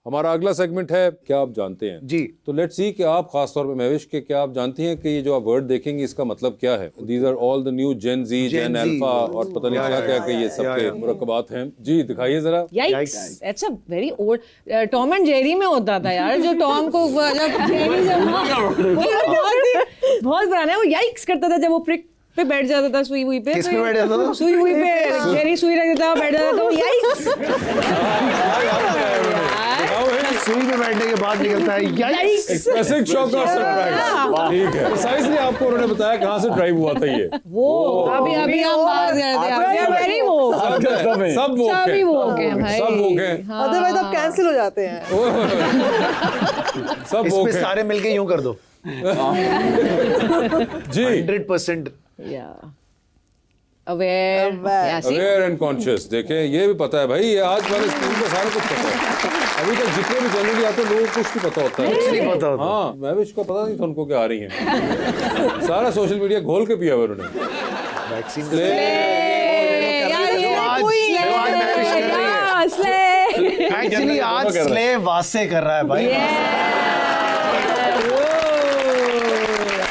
हमारा अगला सेगमेंट है क्या आप जानते हैं जी। तो लेट्स सी कि आप खासतौर पे महविश के क्या आप जानती हैं कि ये जो आप वर्ड देखेंगे इसका मतलब क्या है। These are all the new Gen Z, Gen Alpha और पता नहीं क्या क्या कि ये सब के मुरक्कबात हैं। जी दिखाइए जरा। Yikes! That's a very old. Tom and Jerry में होता था यार, जो टॉम को जब जेरी बहुत पुराना है, वो yikes करता था जब वो प्रिक पे बैठ जाता था, सुई हुई पे। किस पे बैठ जाता था? सुई हुई पे, जेरी सुई रख देता था, बैठ जाता था, yikes! सुई में बैठने के बाद निकलता है yikes! एक्सप्रेसिव शॉक और सरप्राइज। ठीक है, प्रिसाइजली आपको उन्होंने बताया कहाँ से ड्राइव हुआ था ये। वो अभी हम बात कर रहे थे, वेरी वो सब वो सभी वो हैं भाई, सब वो हैं। अदरवाइज आप कैंसिल हो जाते हैं। सब वो इसमें सारे मिलके यूं कर दो। जी 100%। Aware and conscious. देखें ये भी पता है भाई, ये आज वाले स्कूल को सारा कुछ पता है। अभी तक जितने भी चैनल आते हैं लोगों को कुछ नहीं पता होता है। कुछ नहीं पता होता। हाँ महविश को पता नहीं था उनको क्या आ रही है। सारा सोशल मीडिया घोल के पिया हुआ उन्होंने। वैक्सीन एक्चुअली आज स्ले वासे कर रहा है भाई।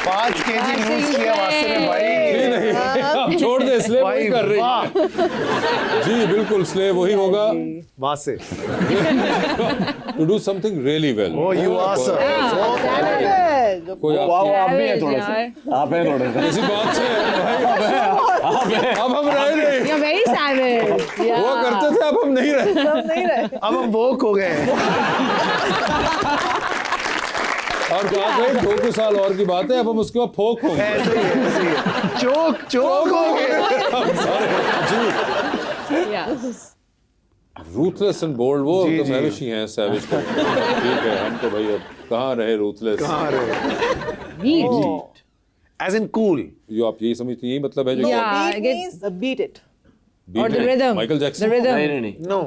5 kg लूज किया वासे ने भाई। नहीं आप छोड़ दे, स्ले वही कर रही है। जी बिल्कुल स्ले वही होगा वासे। To do something really well. Oh you are sir. कोई आप भी हैं थोड़े से, आप हैं थोड़े से इसी बात से भाई अब हम रहे नहीं। You're very savage. वो करते थे अब हम नहीं रहे। अब हम वोक हो गए हैं। और बात है 2 साल और की बात है, अब हम उसके बाद फोक हो गए। ऐसे ही है। चोक हो गए। जी रूथलेस एंड बोल्ड वो तो महविश ही हैं, सैविज तो ठीक है। हम तो भाई अब कहाँ रहे रूथलेस। कहाँ रहे? As in cool. जो आप यही समझते हैं यही मतलब है जो beat it. Or the rhythm. Michael Jackson. The rhythm. नहीं No.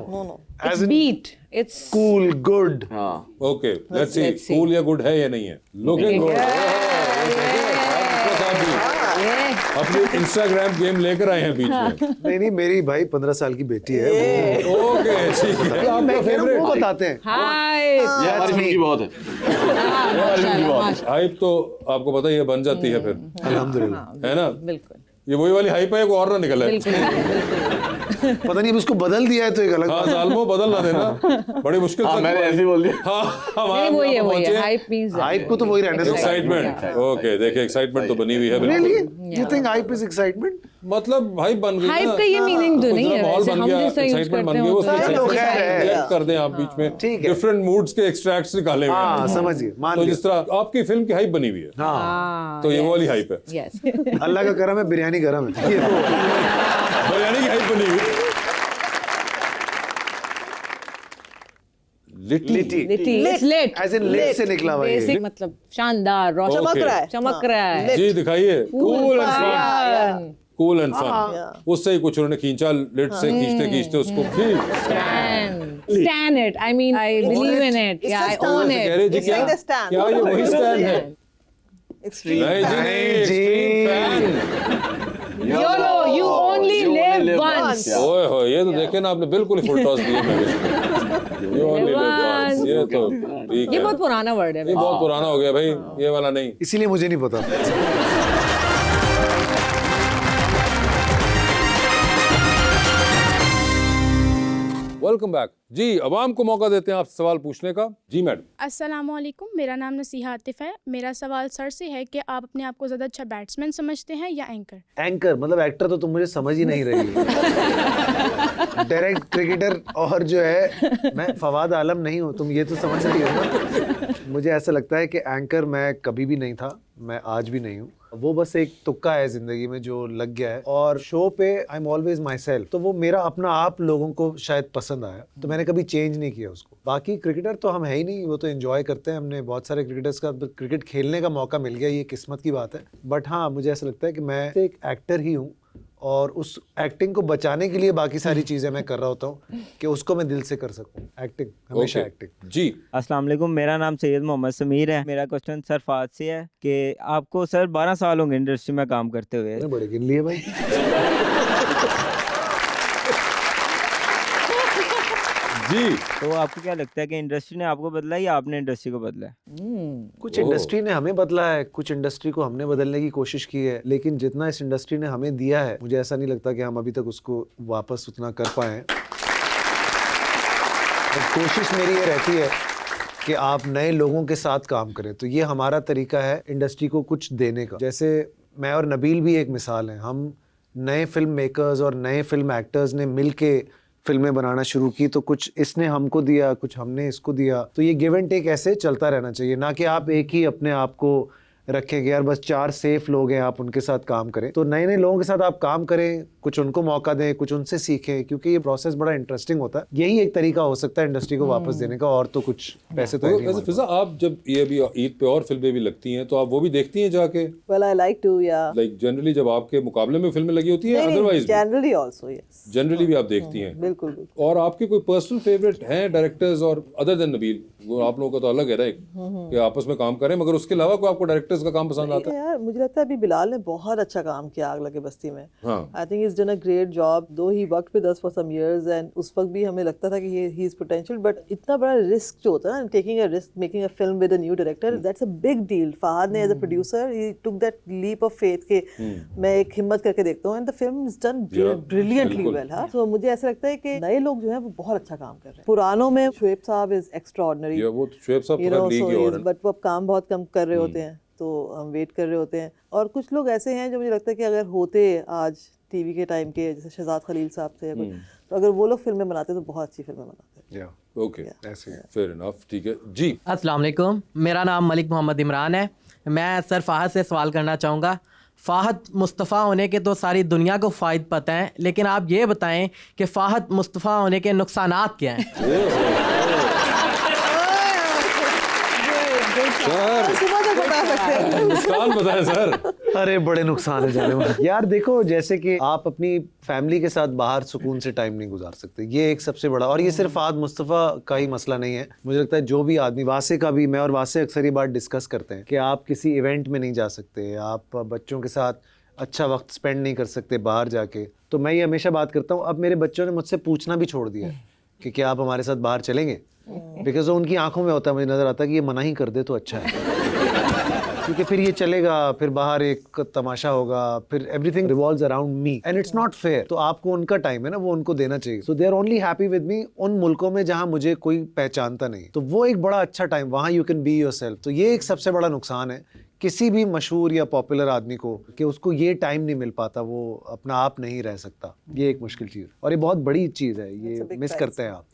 It's beat. It's Cool, good. हाँ okay let's see Let's see. Cool या गुड है या नहीं है। Looking good. अपनी इंस्टाग्राम गेम लेकर आए हैं बीच में। नहीं मेरी भाई 15 साल की बेटी है। ओके ठीक है। आपका वो फेवरेट बताते हैं। Hi. ये हमारी फिल्म की बहुत है, ये हमारी फिल्म की बहुत है। हाइप तो आपको पता ही है बन जाती है फिर, अल्हम्दुलिल्लाह। है ना। बिल्कुल ये वही वाली हाइप है, को और ना निकले। पता नहीं अब उसको बदल दिया है तो एक अलग हाँ सालमो बदल ना देना, बड़ी मुश्किल हाँ से मैंने ऐसे ही बोल दिया। हाँ नहीं वही है हाइप मींस हाइप को तो वही रहने दो। एक्साइटमेंट। ओके देखिए एक्साइटमेंट तो बनी हुई है बिल्कुल। You think hype is excitement? मतलब भाई बन गई हाइप का ये मीनिंग तो नहीं है, माहौल वैसे बन हम गया, जैसा यूज एक्साइटमेंट करते बन हैं गया, वो तो उसमें खैर है। इंजेक्ट कर दें आप बीच में ठीक है। डिफरेंट मूड्स के एक्सट्रैक्ट्स निकाले हुए हाँ हैं। समझिए मान तो लिया। जिस तरह आपकी फिल्म की हाइप बनी हुई है हाँ तो ये वो वाली हाइप है। यस अल्लाह का करम है बिरयानी गरम है। ये तो बिरयानी की हाइप बनी हुई। लिटी लेट as in lit से निकला हुआ ये। बेसिक मतलब शानदार रोशन चमक रहा है। चमक रहा है। जी दिखाइए cool and fun. Fun. Cool and fun उससे ही कुछ उन्होंने खींचा, लिट से खींचते खींचते उसको Stand it. I mean, I believe in it. Yeah, I own कह it. रहे जी It's क्या like the stand. क्या ये वही स्टैंड है? Extreme. नहीं जी नहीं, extreme fan. YOLO, you only live once. ओए हो ये तो देखे ना आपने बिल्कुल ही फुल टॉस दिए मैंने। You only live once, ये तो ठीक ये है। बहुत पुराना वर्ड है। ये बहुत पुराना हो गया भाई, ये वाला नहीं। इसीलिए मुझे नहीं पता। वेलकम बैक जी। अवाम को मौका देते हैं आप सवाल पूछने का। जी मैडम। अस्सलामुअलैकुम, मेरा नाम नसीहा आतिफ है। मेरा सवाल सर से है कि आप अपने आप को ज़्यादा अच्छा बैट्समैन समझते हैं या एंकर? एंकर मतलब एक्टर तो तुम मुझे समझ ही नहीं रही। डायरेक्ट क्रिकेटर और जो है मैं फवाद आलम नहीं हूँ, तुम ये तो समझ रही हो ना। मुझे ऐसा लगता है कि एंकर मैं कभी भी नहीं था, मैं आज भी नहीं हूँ। वो बस एक तुक्का है जिंदगी में जो लग गया है, और शो पे I am always my self, तो वो मेरा अपना आप लोगों को शायद पसंद आया, तो मैंने कभी चेंज नहीं किया उसको। बाकी क्रिकेटर तो हम है ही नहीं, वो तो एंजॉय करते हैं। हमने बहुत सारे क्रिकेटर्स का क्रिकेट खेलने का मौका मिल गया, ये किस्मत की बात है। बट हाँ मुझे ऐसा लगता है कि मैं एक एक्टर ही हूँ, और उस एक्टिंग को बचाने के लिए बाकी सारी चीज़ें मैं कर रहा होता हूँ कि उसको मैं दिल से कर सकूँ। एक्टिंग हमेशा एक्टिंग। जी अस्सलाम वालेकुम, मेरा नाम सैयद मोहम्मद समीर है। मेरा क्वेश्चन सर फाद से है कि आपको सर 12 साल होंगे इंडस्ट्री में काम करते हुए। बड़े गिन लिए भाई। जी तो आपको क्या लगता है कि इंडस्ट्री ने आपको बदला या आपने इंडस्ट्री को बदला है? कुछ इंडस्ट्री ने हमें बदला है, कुछ इंडस्ट्री को हमने बदलने की कोशिश की है, लेकिन जितना इस इंडस्ट्री ने हमें दिया है मुझे ऐसा नहीं लगता कि हम अभी तक उसको वापस उतना कर पाए हैं। और कोशिश मेरी ये रहती है कि आप नए लोगों के साथ काम करें, तो ये हमारा तरीका है इंडस्ट्री को कुछ देने का। जैसे मैं और नबील भी एक मिसाल हैं, हम नए फिल्म मेकर्स और नए फिल्म एक्टर्स ने मिल के फिल्में बनाना शुरू की, तो कुछ इसने हमको दिया, कुछ हमने इसको दिया, तो ये गिव एंड टेक ऐसे चलता रहना चाहिए, ना कि आप एक ही अपने आप को रखेंगे यार बस 4 सेफ लोग हैं आप उनके साथ काम करें। तो नए नए लोगों के साथ आप काम करें, कुछ उनको मौका दें, कुछ उनसे सीखें, क्योंकि ये प्रोसेस बड़ा इंटरेस्टिंग होता है। यही एक तरीका हो सकता है इंडस्ट्री को वापस देने का, और तो कुछ पैसे तो है नहीं वैसे हमारे फिजा, आप जब ये अभी ईद पे और फिल्में भी लगती हैं तो आप वो भी देखती हैं जाके? Well, I like to, yeah. Like generally जब आपके मुकाबले में फिल्में लगी होती हैं, otherwise Generally also, yes. Generally भी आप देखती हैं? बिल्कुल बिल्कुल। और आपके कोई पर्सनल फेवरेट हैं डायरेक्टर्स और अदर देन नबील? वो आप लोगों का तो अलग है ना, एक कि आपस में काम करें, मगर उसके अलावा कोई आपको डायरेक्टर्स का काम पसंद आता है? यार मुझे लगता है अभी बिलाल ने बहुत अच्छा काम किया आग लगे बस्ती में। हाँ। I think is done a great job, दो ही worked with us for some years and उस वक्त भी हमें लगता था कि ही इज पोटेंशियल, बट इतना बड़ा रिस्क जो होता है ना, taking a risk, making a film with a new director, that's a big deal. Fahadh ने as a producer he took that leap of faith के मैं एक हिम्मत करके देखता हूँ, and the film is done brilliantly well. हाँ, तो मुझे ऐसा लगता है कि नए लोग जो है वो बहुत अच्छा काम कर रहे हैं। पुरानों में शुएब साहब इज एक्स्ट्राऑर्डिनरी, ये वो शुएब साहब you तो know, लीग so ही और is, but वो अब काम बहुत कम कर रहे होते हैं, तो हम वेट कर रहे होते हैं। और कुछ लोग ऐसे हैं जो मुझे लगता है कि अगर होते आज टीवी के टाइम के, जैसे शहजाद खलील साहब थे या कुछ, तो अगर वो लोग फिल्में बनाते तो बहुत अच्छी फिल्में बनाते। या ओके, ऐसे ही। फेयर इनफ, ठीक है जी। अस्सलाम वालेकुम, मेरा नाम मलिक मोहम्मद इमरान है। मैं सर फाहद से सवाल करना चाहूँगा। फ़ाहद मुस्तफ़ा होने के तो सारी दुनिया को फ़ायदे पता हैं, लेकिन आप ये बताएं कि फ़ाहद मुस्तफ़ा होने के नुकसानात क्या हैं? सुबह तक बता सकते हैं। नुकसान बताएं सर। अरे बड़े नुकसान है जाने वाले। यार देखो, जैसे कि आप अपनी फैमिली के साथ बाहर सुकून से टाइम नहीं गुजार सकते, ये एक सबसे बड़ा, और ये सिर्फ फहद मुस्तफ़ा का ही मसला नहीं है। मुझे लगता है जो भी आदमी, वासे का भी, मैं और वासे अक्सर ये बात डिस्कस करते हैं कि आप किसी इवेंट में नहीं जा सकते, आप बच्चों के साथ अच्छा वक्त स्पेंड नहीं कर सकते बाहर जाके। तो मैं ये हमेशा बात करता हूँ, अब मेरे बच्चों ने मुझसे पूछना भी छोड़ दिया है कि क्या आप हमारे साथ बाहर चलेंगे, बिकॉज उनकी आंखों में होता है, मुझे नज़र आता है कि ये मना ही कर दे तो अच्छा है, क्योंकि फिर ये चलेगा, फिर बाहर एक तमाशा होगा, फिर everything revolves around me and it's not fair. तो आपको उनका टाइम है ना, वो उनको देना चाहिए। So they are only happy with me उन मुल्कों में जहां मुझे कोई पहचानता नहीं, तो वो एक बड़ा अच्छा टाइम, वहां यू कैन बी योरसेल्फ। तो ये एक सबसे बड़ा नुकसान है किसी भी मशहूर या पॉपुलर आदमी को, कि उसको ये टाइम नहीं मिल पाता, वो अपना आप नहीं रह सकता। ये एक मुश्किल चीज़, और ये बहुत बड़ी चीज़ है, ये मिस करते हैं आप।